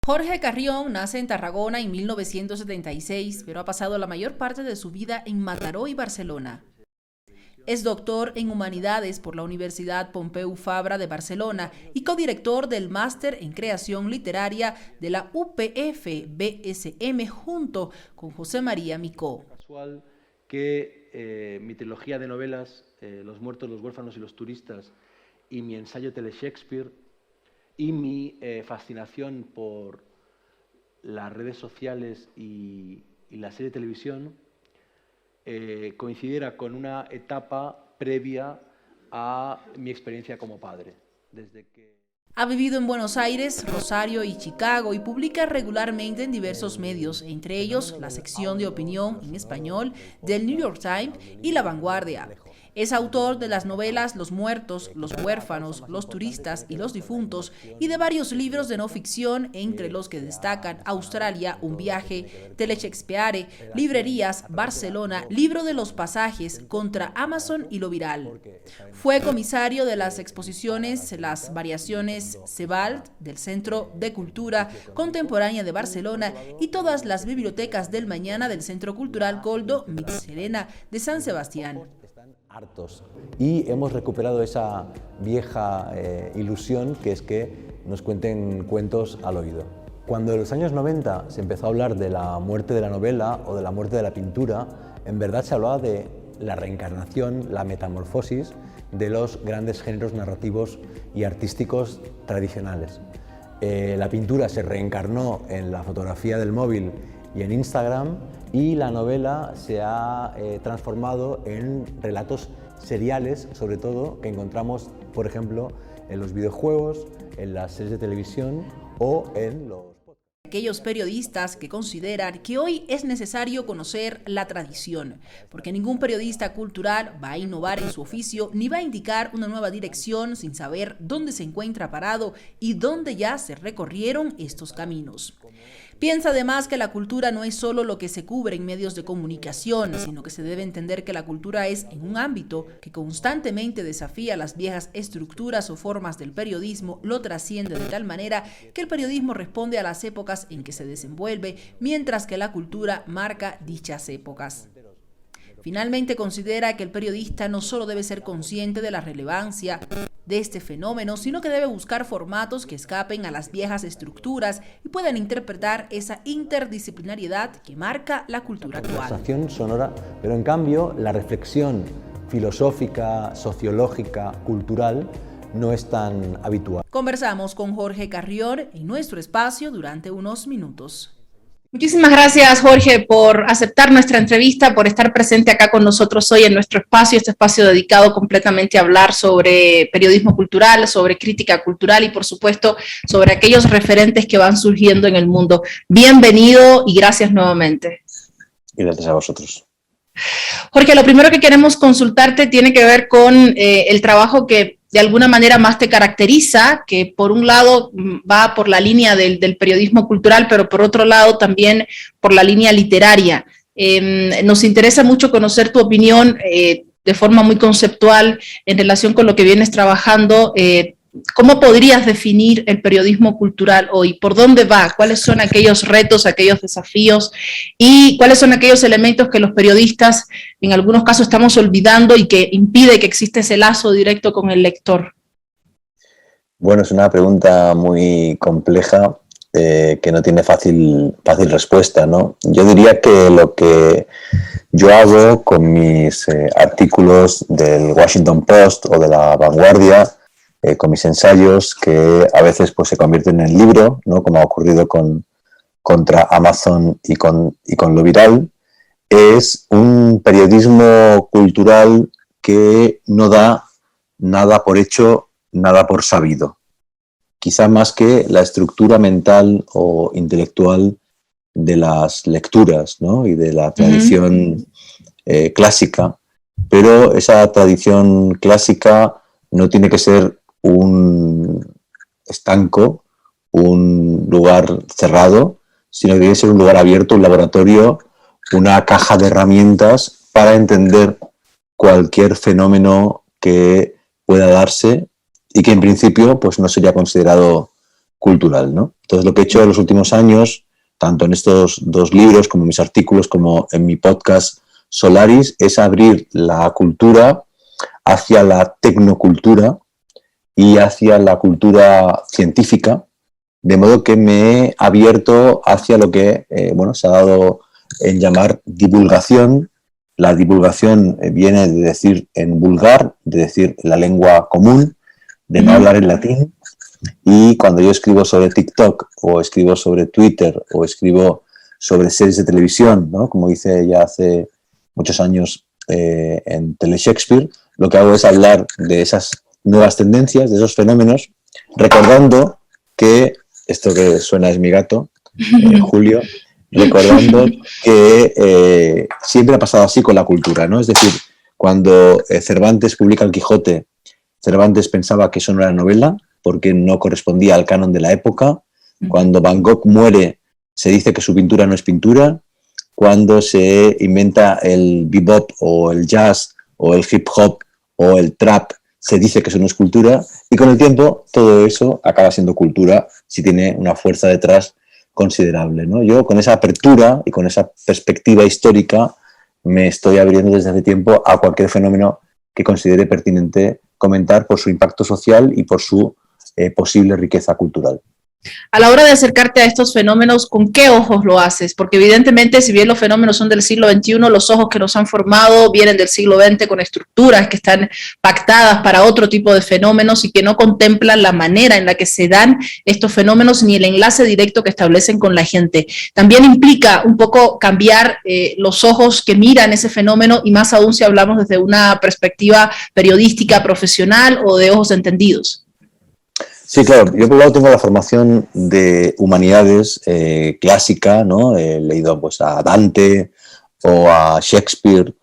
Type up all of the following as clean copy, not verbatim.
Jorge Carrión nace en Tarragona en 1976, pero ha pasado la mayor parte de su vida en Mataró y Barcelona. Es doctor en Humanidades por la Universidad Pompeu Fabra de Barcelona y codirector del Máster en Creación Literaria de la UPF-BSM junto con José María Micó. Casual que mi trilogía de novelas, Los muertos, los huérfanos y los turistas, y mi ensayo Tele-Shakespeare, y mi fascinación por las redes sociales y la serie de televisión coincidiera con una etapa previa a mi experiencia como padre. Ha vivido en Buenos Aires, Rosario y Chicago y publica regularmente en diversos medios, entre ellos la sección de opinión en español del New York Times y La Vanguardia. Es autor de las novelas Los muertos, los huérfanos, los turistas y los difuntos y de varios libros de no ficción, entre los que destacan Australia, un viaje, Tele-Shakespeare, Librerías, Barcelona, Libro de los pasajes, Contra Amazon y Lo viral. Fue comisario de las exposiciones Las variaciones Sebald del Centro de Cultura Contemporánea de Barcelona y todas las bibliotecas del mañana del Centro Cultural Koldo Mitxelena de San Sebastián. Hartos. Y hemos recuperado esa vieja ilusión que es que nos cuenten cuentos al oído. Cuando en los años 90 se empezó a hablar de la muerte de la novela o de la muerte de la pintura, en verdad se hablaba de la reencarnación, la metamorfosis de los grandes géneros narrativos y artísticos tradicionales. La pintura se reencarnó en la fotografía del móvil y en Instagram, y la novela se ha transformado en relatos seriales, sobre todo, que encontramos, por ejemplo, en los videojuegos, en las series de televisión o en los podcasts. Aquellos periodistas que consideran que hoy es necesario conocer la tradición, porque ningún periodista cultural va a innovar en su oficio ni va a indicar una nueva dirección sin saber dónde se encuentra parado y dónde ya se recorrieron estos caminos. Piensa además que la cultura no es solo lo que se cubre en medios de comunicación, sino que se debe entender que la cultura es en un ámbito que constantemente desafía las viejas estructuras o formas del periodismo, lo trasciende de tal manera que el periodismo responde a las épocas en que se desenvuelve, mientras que la cultura marca dichas épocas. Finalmente considera que el periodista no solo debe ser consciente de la relevancia de este fenómeno, sino que debe buscar formatos que escapen a las viejas estructuras y puedan interpretar esa interdisciplinariedad que marca la cultura actual. Conversación sonora, pero en cambio la reflexión filosófica, sociológica, cultural no es tan habitual. Conversamos con Jorge Carrión en nuestro espacio durante unos minutos. Muchísimas gracias, Jorge, por aceptar nuestra entrevista, por estar presente acá con nosotros hoy en nuestro espacio, este espacio dedicado completamente a hablar sobre periodismo cultural, sobre crítica cultural y, por supuesto, sobre aquellos referentes que van surgiendo en el mundo. Bienvenido y gracias nuevamente. Y gracias a vosotros. Jorge, lo primero que queremos consultarte tiene que ver con el trabajo que de alguna manera más te caracteriza, que por un lado va por la línea del periodismo cultural, pero por otro lado también por la línea literaria. Nos interesa mucho conocer tu opinión de forma muy conceptual en relación con lo que vienes trabajando. ¿Cómo podrías definir el periodismo cultural hoy? ¿Por dónde va? ¿Cuáles son aquellos retos, aquellos desafíos? ¿Y cuáles son aquellos elementos que los periodistas en algunos casos estamos olvidando y que impide que exista ese lazo directo con el lector? Bueno, es una pregunta muy compleja que no tiene fácil respuesta, ¿no? Yo diría que lo que yo hago con mis artículos del Washington Post o de La Vanguardia, con mis ensayos que a veces pues, se convierten en libro, ¿no? Como ha ocurrido contra Amazon y con Lo viral, es un periodismo cultural que no da nada por hecho, nada por sabido. Quizá más que la estructura mental o intelectual de las lecturas, ¿no? Y de la tradición clásica, pero esa tradición clásica no tiene que ser un estanco, un lugar cerrado, sino que debe ser un lugar abierto, un laboratorio, una caja de herramientas para entender cualquier fenómeno que pueda darse y que en principio pues, no sería considerado cultural, ¿no? Entonces, lo que he hecho en los últimos años, tanto en estos 2 libros, como en mis artículos, como en mi podcast Solaris, es abrir la cultura hacia la tecnocultura y hacia la cultura científica, de modo que me he abierto hacia lo que se ha dado en llamar divulgación. La divulgación viene de decir en vulgar, de decir la lengua común, de no hablar en latín. Y cuando yo escribo sobre TikTok, o escribo sobre Twitter, o escribo sobre series de televisión, ¿no?, como hice ya hace muchos años en Teleshakespeare, lo que hago es hablar de esas nuevas tendencias, de esos fenómenos, recordando que, esto que suena es mi gato, Julio, recordando que siempre ha pasado así con la cultura, ¿no? Es decir, cuando Cervantes publica El Quijote, Cervantes pensaba que eso no era novela, porque no correspondía al canon de la época. Cuando Van Gogh muere, se dice que su pintura no es pintura. Cuando se inventa el bebop o el jazz o el hip hop o el trap, se dice que eso no es cultura. Y con el tiempo todo eso acaba siendo cultura si tiene una fuerza detrás considerable, ¿no? Yo con esa apertura y con esa perspectiva histórica me estoy abriendo desde hace tiempo a cualquier fenómeno que considere pertinente comentar por su impacto social y por su posible riqueza cultural. A la hora de acercarte a estos fenómenos, ¿con qué ojos lo haces? Porque evidentemente, si bien los fenómenos son del siglo XXI, los ojos que nos han formado vienen del siglo XX con estructuras que están pactadas para otro tipo de fenómenos y que no contemplan la manera en la que se dan estos fenómenos ni el enlace directo que establecen con la gente. También implica un poco cambiar los ojos que miran ese fenómeno, y más aún si hablamos desde una perspectiva periodística, profesional o de ojos entendidos. Sí, claro. Yo por un lado tengo la formación de humanidades clásica, ¿no? He leído pues a Dante o a Shakespeare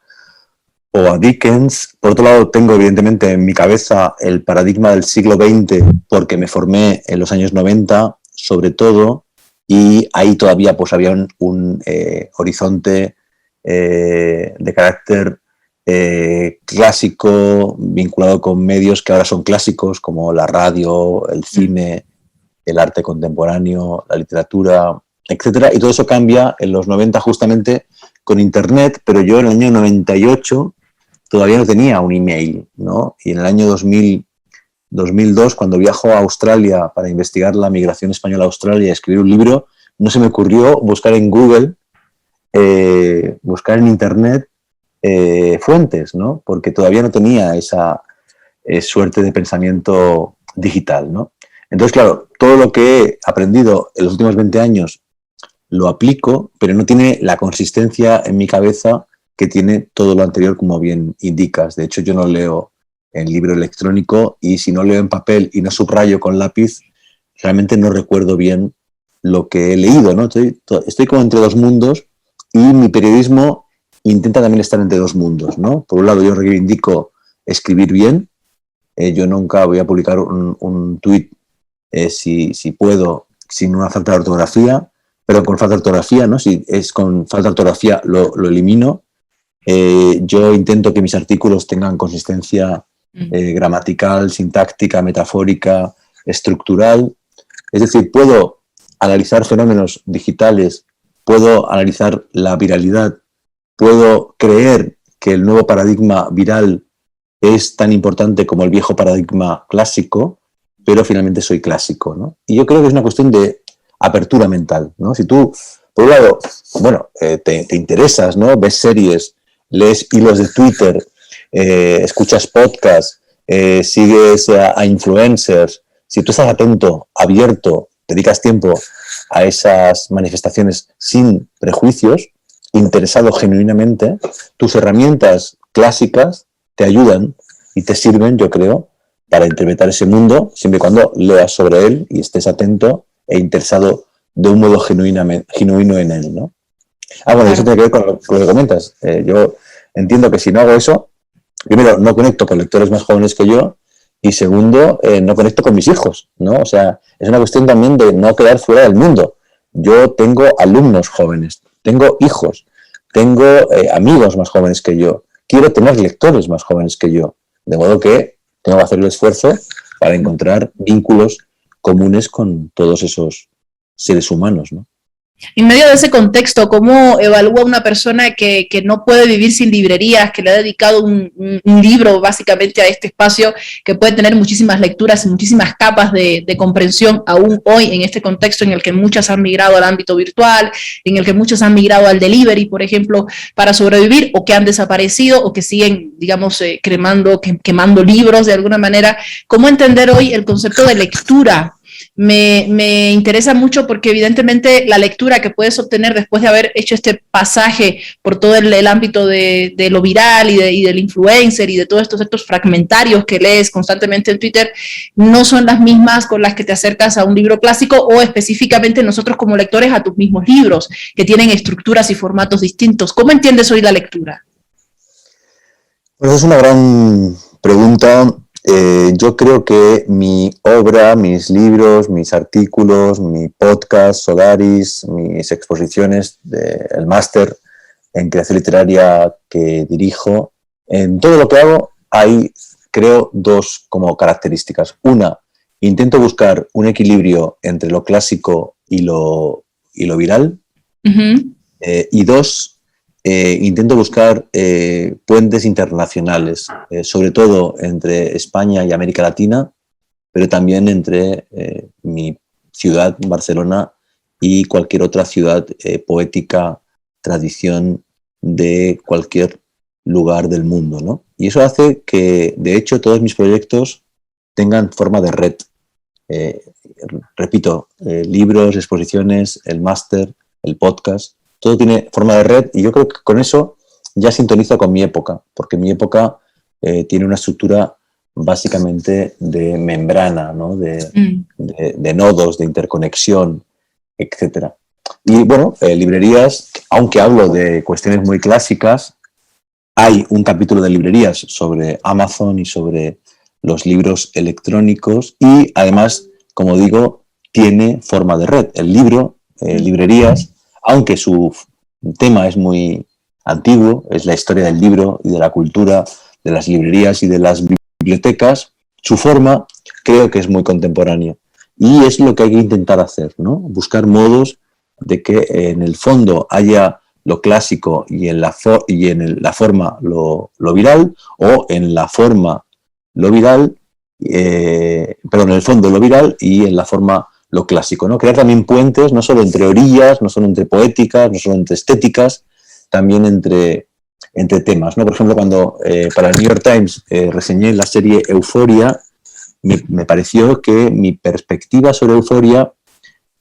o a Dickens. Por otro lado tengo evidentemente en mi cabeza el paradigma del siglo XX porque me formé en los años 90 sobre todo, y ahí todavía pues había un horizonte de carácter clásico vinculado con medios que ahora son clásicos como la radio, el cine, el arte contemporáneo, la literatura, etcétera, y todo eso cambia en los 90 justamente con Internet, pero yo en el año 98 todavía no tenía un email, ¿no? Y en el año 2002, cuando viajo a Australia para investigar la migración española a Australia y escribir un libro, no se me ocurrió buscar en Google, buscar en Internet fuentes, ¿no? Porque todavía no tenía esa suerte de pensamiento digital, ¿no? Entonces, claro, todo lo que he aprendido en los últimos 20 años lo aplico, pero no tiene la consistencia en mi cabeza que tiene todo lo anterior, como bien indicas. De hecho, yo no leo en libro electrónico, y si no leo en papel y no subrayo con lápiz, realmente no recuerdo bien lo que he leído, ¿no? Estoy como entre dos mundos, y mi periodismo intenta también estar entre dos mundos, ¿no? Por un lado, yo reivindico escribir bien. Yo nunca voy a publicar un tuit, si puedo, sin una falta de ortografía, pero con falta de ortografía, ¿no? Si es con falta de ortografía, lo elimino. Yo intento que mis artículos tengan consistencia gramatical, sintáctica, metafórica, estructural. Es decir, puedo analizar fenómenos digitales, puedo analizar la viralidad, puedo creer que el nuevo paradigma viral es tan importante como el viejo paradigma clásico, pero finalmente soy clásico, ¿no? Y yo creo que es una cuestión de apertura mental, ¿no? Si tú, por un lado, bueno, te interesas, ¿no? Ves series, lees hilos de Twitter, escuchas podcasts, sigues a influencers, si tú estás atento, abierto, dedicas tiempo a esas manifestaciones sin prejuicios, interesado genuinamente, tus herramientas clásicas te ayudan y te sirven, yo creo, para interpretar ese mundo, siempre y cuando leas sobre él y estés atento e interesado de un modo genuino en él, ¿no? Bueno, eso tiene que ver con lo que comentas. Yo entiendo que si no hago eso, primero, no conecto con lectores más jóvenes que yo, y segundo, no conecto con mis hijos, ¿no? O sea, es una cuestión también de no quedar fuera del mundo. Yo tengo alumnos jóvenes, tengo hijos, tengo amigos más jóvenes que yo, quiero tener lectores más jóvenes que yo, de modo que tengo que hacer el esfuerzo para encontrar vínculos comunes con todos esos seres humanos, ¿no? En medio de ese contexto, ¿cómo evalúa una persona que no puede vivir sin librerías, que le ha dedicado un libro básicamente a este espacio, que puede tener muchísimas lecturas y muchísimas capas de comprensión, aún hoy en este contexto en el que muchas han migrado al ámbito virtual, en el que muchos han migrado al delivery, por ejemplo, para sobrevivir, o que han desaparecido, o que siguen, digamos, quemando libros de alguna manera? ¿Cómo entender hoy el concepto de lectura? Me interesa mucho porque evidentemente la lectura que puedes obtener después de haber hecho este pasaje por todo el ámbito de lo viral y del influencer y de todos estos actos fragmentarios que lees constantemente en Twitter, no son las mismas con las que te acercas a un libro clásico, o específicamente nosotros como lectores a tus mismos libros, que tienen estructuras y formatos distintos. ¿Cómo entiendes hoy la lectura? Pues es una gran pregunta. Yo creo que mi obra, mis libros, mis artículos, mi podcast, Solaris, mis exposiciones, el máster en creación literaria que dirijo, en todo lo que hago hay, creo, dos como características. Una, intento buscar un equilibrio entre lo clásico y lo viral. Uh-huh. Y dos, intento buscar puentes internacionales, sobre todo entre España y América Latina, pero también entre mi ciudad, Barcelona, y cualquier otra ciudad poética, tradición de cualquier lugar del mundo, ¿no? Y eso hace que, de hecho, todos mis proyectos tengan forma de red. Repito, libros, exposiciones, el máster, el podcast, todo tiene forma de red, y yo creo que con eso ya sintonizo con mi época, porque mi época tiene una estructura básicamente de membrana, ¿no? de nodos, de interconexión, etc. Y bueno, librerías, aunque hablo de cuestiones muy clásicas, hay un capítulo de librerías sobre Amazon y sobre los libros electrónicos, y además, como digo, tiene forma de red. El libro, librerías, aunque su tema es muy antiguo, es la historia del libro y de la cultura, de las librerías y de las bibliotecas, su forma creo que es muy contemporánea. Y es lo que hay que intentar hacer, ¿no? Buscar modos de que en el fondo haya lo clásico y en la forma lo viral, o en la forma lo viral, en el fondo lo viral y en la forma lo clásico, ¿no? Crear también puentes, no solo entre orillas, no solo entre poéticas, no solo entre estéticas, también entre temas, ¿no? Por ejemplo, cuando para el New York Times reseñé la serie Euphoria, me pareció que mi perspectiva sobre Euphoria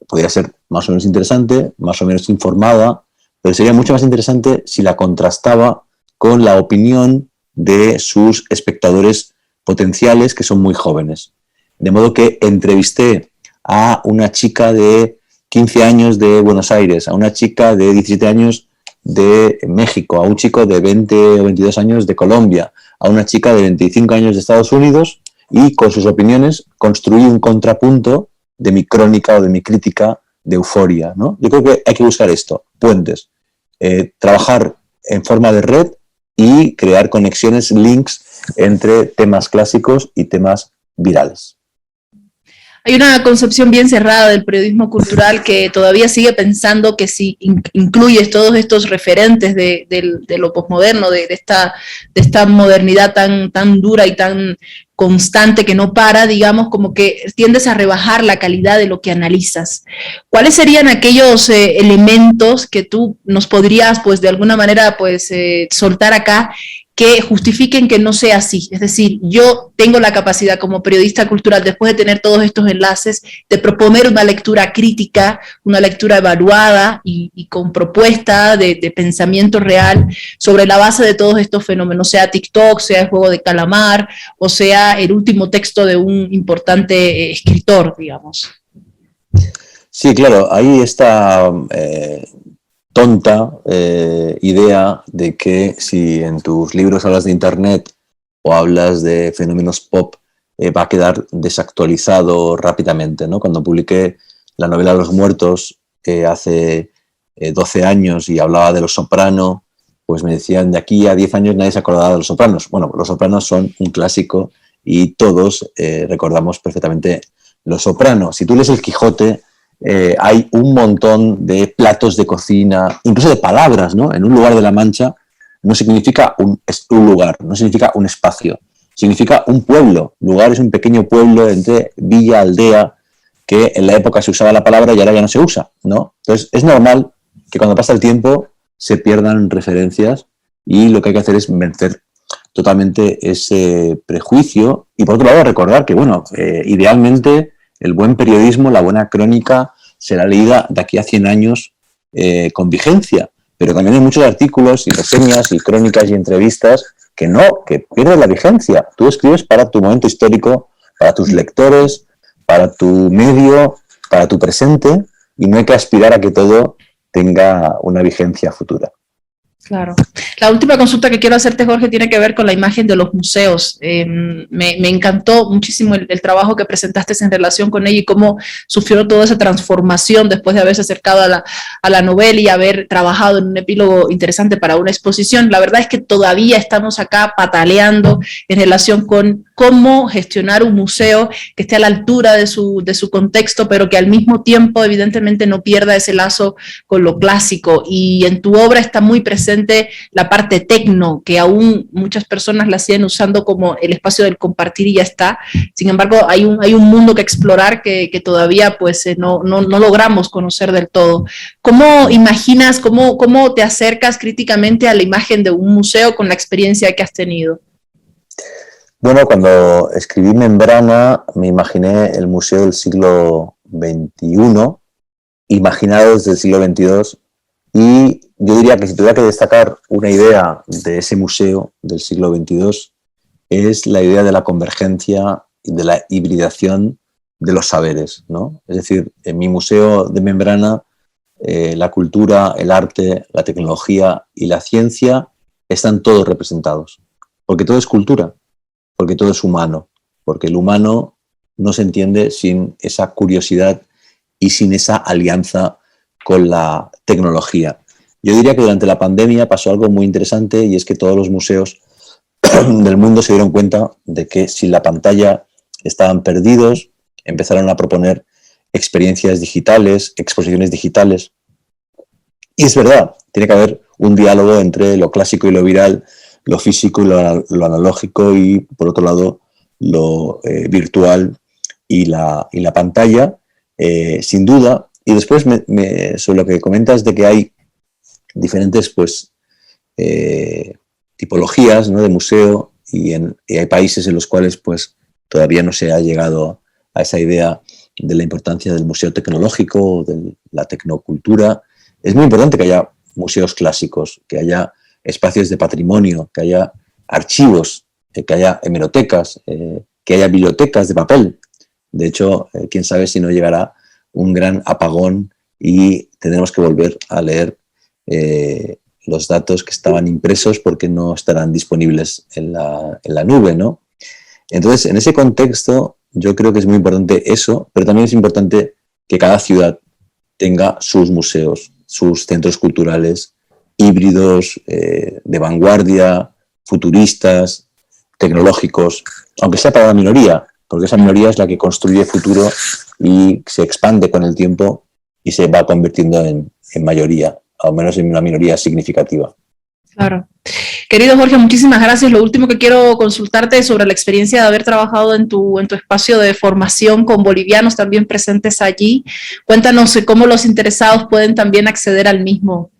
podría ser más o menos interesante, más o menos informada, pero sería mucho más interesante si la contrastaba con la opinión de sus espectadores potenciales, que son muy jóvenes. De modo que entrevisté a una chica de 15 años de Buenos Aires, a una chica de 17 años de México, a un chico de 20 o 22 años de Colombia, a una chica de 25 años de Estados Unidos, y con sus opiniones construí un contrapunto de mi crónica o de mi crítica de Euphoria, ¿no? Yo creo que hay que buscar esto, puentes, trabajar en forma de red y crear conexiones, links entre temas clásicos y temas virales. Hay una concepción bien cerrada del periodismo cultural que todavía sigue pensando que si incluyes todos estos referentes de lo posmoderno, de esta modernidad tan dura y tan constante que no para, digamos, como que tiendes a rebajar la calidad de lo que analizas. ¿Cuáles serían aquellos elementos que tú nos podrías, pues, de alguna manera, pues, soltar acá, que justifiquen que no sea así? Es decir, yo tengo la capacidad como periodista cultural, después de tener todos estos enlaces, de proponer una lectura crítica, una lectura evaluada y con propuesta de pensamiento real sobre la base de todos estos fenómenos, sea TikTok, sea el juego de calamar, o sea el último texto de un importante escritor, digamos. Sí, claro, ahí está tonta idea de que si en tus libros hablas de internet o hablas de fenómenos pop, va a quedar desactualizado rápidamente, ¿no? Cuando publiqué la novela Los Muertos hace 12 años y hablaba de Los Soprano, pues me decían, de aquí a 10 años nadie se acordará de Los Sopranos. Bueno, Los Sopranos son un clásico y todos recordamos perfectamente Los Soprano. Si tú lees El Quijote, hay un montón de platos de cocina, incluso de palabras, ¿no? En un lugar de la Mancha no significa un lugar, no significa un espacio, significa un pueblo. Lugar es un pequeño pueblo entre villa, aldea, que en la época se usaba la palabra y ahora ya no se usa, ¿no? Entonces es normal que cuando pasa el tiempo se pierdan referencias y lo que hay que hacer es vencer totalmente ese prejuicio y por otro lado recordar que, bueno, idealmente el buen periodismo, la buena crónica será leída de aquí a 100 años con vigencia, pero también hay muchos artículos y reseñas y crónicas y entrevistas que pierden la vigencia. Tú escribes para tu momento histórico, para tus lectores, para tu medio, para tu presente, y no hay que aspirar a que todo tenga una vigencia futura. Claro. La última consulta que quiero hacerte, Jorge, tiene que ver con la imagen de los museos. Me encantó muchísimo el trabajo que presentaste en relación con ella y cómo sufrió toda esa transformación después de haberse acercado a la novela y haber trabajado en un epílogo interesante para una exposición. La verdad es que todavía estamos acá pataleando en relación con cómo gestionar un museo que esté a la altura de su contexto, pero que al mismo tiempo evidentemente no pierda ese lazo con lo clásico. Y en tu obra está muy presente la parte tecno, que aún muchas personas la siguen usando como el espacio del compartir y ya está. Sin embargo, hay un mundo que explorar que todavía pues no logramos conocer del todo. ¿Cómo imaginas, cómo te acercas críticamente a la imagen de un museo con la experiencia que has tenido? Bueno, cuando escribí Membrana me imaginé el museo del siglo XXI, imaginado desde el siglo XXII, y yo diría que si tuviera que destacar una idea de ese museo del siglo XXII es la idea de la convergencia y de la hibridación de los saberes, ¿no? Es decir, en mi museo de Membrana la cultura, el arte, la tecnología y la ciencia están todos representados, porque todo es cultura, porque todo es humano, porque el humano no se entiende sin esa curiosidad y sin esa alianza con la tecnología. Yo diría que durante la pandemia pasó algo muy interesante y es que todos los museos del mundo se dieron cuenta de que sin la pantalla estaban perdidos, empezaron a proponer experiencias digitales, exposiciones digitales. Y es verdad, tiene que haber un diálogo entre lo clásico y lo viral, lo físico y lo analógico y, por otro lado, lo virtual y la pantalla, sin duda. Y después, sobre lo que comentas de que hay diferentes pues, tipologías, ¿no?, de museo y hay países en los cuales pues, todavía no se ha llegado a esa idea de la importancia del museo tecnológico, de la tecnocultura. Es muy importante que haya museos clásicos, que haya espacios de patrimonio, que haya archivos, que haya hemerotecas, que haya bibliotecas de papel. De hecho, quién sabe si no llegará un gran apagón y tendremos que volver a leer los datos que estaban impresos porque no estarán disponibles en la nube, ¿no? Entonces, en ese contexto, yo creo que es muy importante eso, pero también es importante que cada ciudad tenga sus museos, sus centros culturales híbridos, de vanguardia, futuristas, tecnológicos, aunque sea para la minoría, porque esa minoría es la que construye futuro y se expande con el tiempo y se va convirtiendo en mayoría, al menos en una minoría significativa. Claro. Querido Jorge, muchísimas gracias. Lo último que quiero consultarte es sobre la experiencia de haber trabajado en tu espacio de formación con bolivianos también presentes allí. Cuéntanos cómo los interesados pueden también acceder al mismo.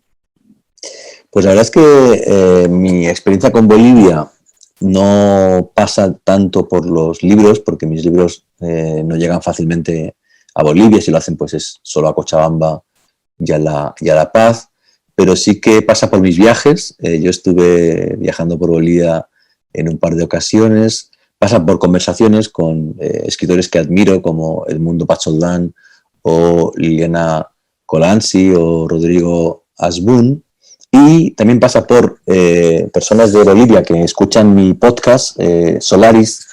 Pues la verdad es que mi experiencia con Bolivia no pasa tanto por los libros, porque mis libros no llegan fácilmente a Bolivia, si lo hacen pues es solo a Cochabamba y a La Paz, pero sí que pasa por mis viajes. Yo estuve viajando por Bolivia en un par de ocasiones, pasa por conversaciones con escritores que admiro como Edmundo Pacholdán o Liliana Colanzi o Rodrigo Asbun, y también pasa por personas de Bolivia que escuchan mi podcast Solaris,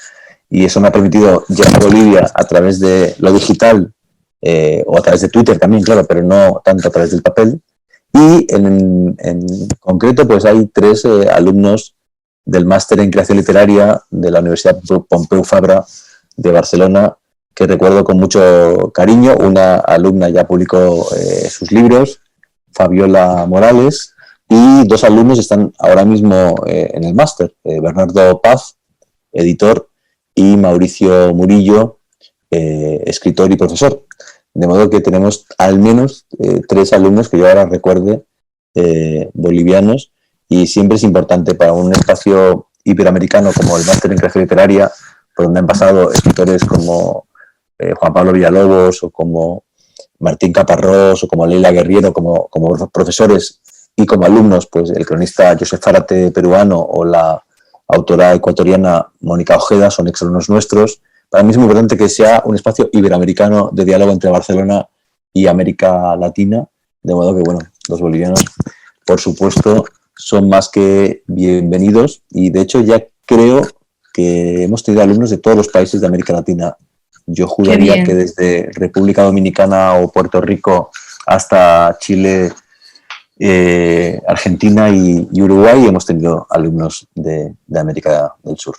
y eso me ha permitido llegar a Bolivia a través de lo digital o a través de Twitter también, claro, pero no tanto a través del papel. Y en concreto pues hay 3 alumnos del máster en creación literaria de la Universidad Pompeu Fabra de Barcelona que recuerdo con mucho cariño. Una alumna ya publicó sus libros, Fabiola Morales, y 2 alumnos están ahora mismo en el máster, Bernardo Paz, editor, y Mauricio Murillo, escritor y profesor. De modo que tenemos al menos 3 alumnos que yo ahora recuerde, bolivianos, y siempre es importante para un espacio iberoamericano como el máster en creación literaria, por donde han pasado escritores como Juan Pablo Villalobos o como Martín Caparrós o como Leila Guerriero, como profesores y como alumnos, pues el cronista Josep Zárate, peruano, o la autora ecuatoriana Mónica Ojeda son exalumnos nuestros. Para mí es muy importante que sea un espacio iberoamericano de diálogo entre Barcelona y América Latina, de modo que, bueno, los bolivianos, por supuesto, son más que bienvenidos, y de hecho ya creo que hemos tenido alumnos de todos los países de América Latina. Yo juraría que desde República Dominicana o Puerto Rico hasta Chile, Argentina y Uruguay hemos tenido alumnos de América del Sur.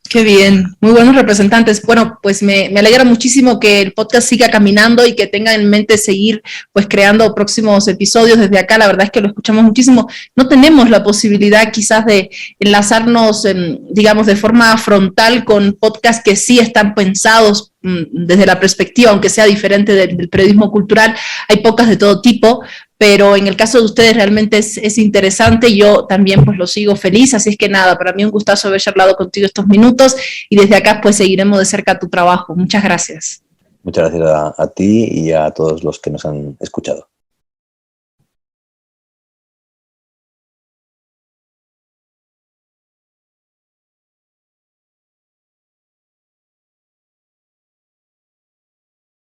Qué bien, muy buenos representantes. Bueno, pues me alegra muchísimo que el podcast siga caminando y que tenga en mente seguir pues creando próximos episodios desde acá. La verdad es que lo escuchamos muchísimo. No tenemos la posibilidad quizás de enlazarnos, digamos, de forma frontal con podcasts que sí están pensados desde la perspectiva, aunque sea diferente del periodismo cultural. Hay podcasts de todo tipo, pero en el caso de ustedes realmente es interesante. Yo también pues lo sigo feliz, así es que nada, para mí un gustazo haber charlado contigo estos minutos, y desde acá pues seguiremos de cerca tu trabajo. Muchas gracias. Muchas gracias a ti y a todos los que nos han escuchado.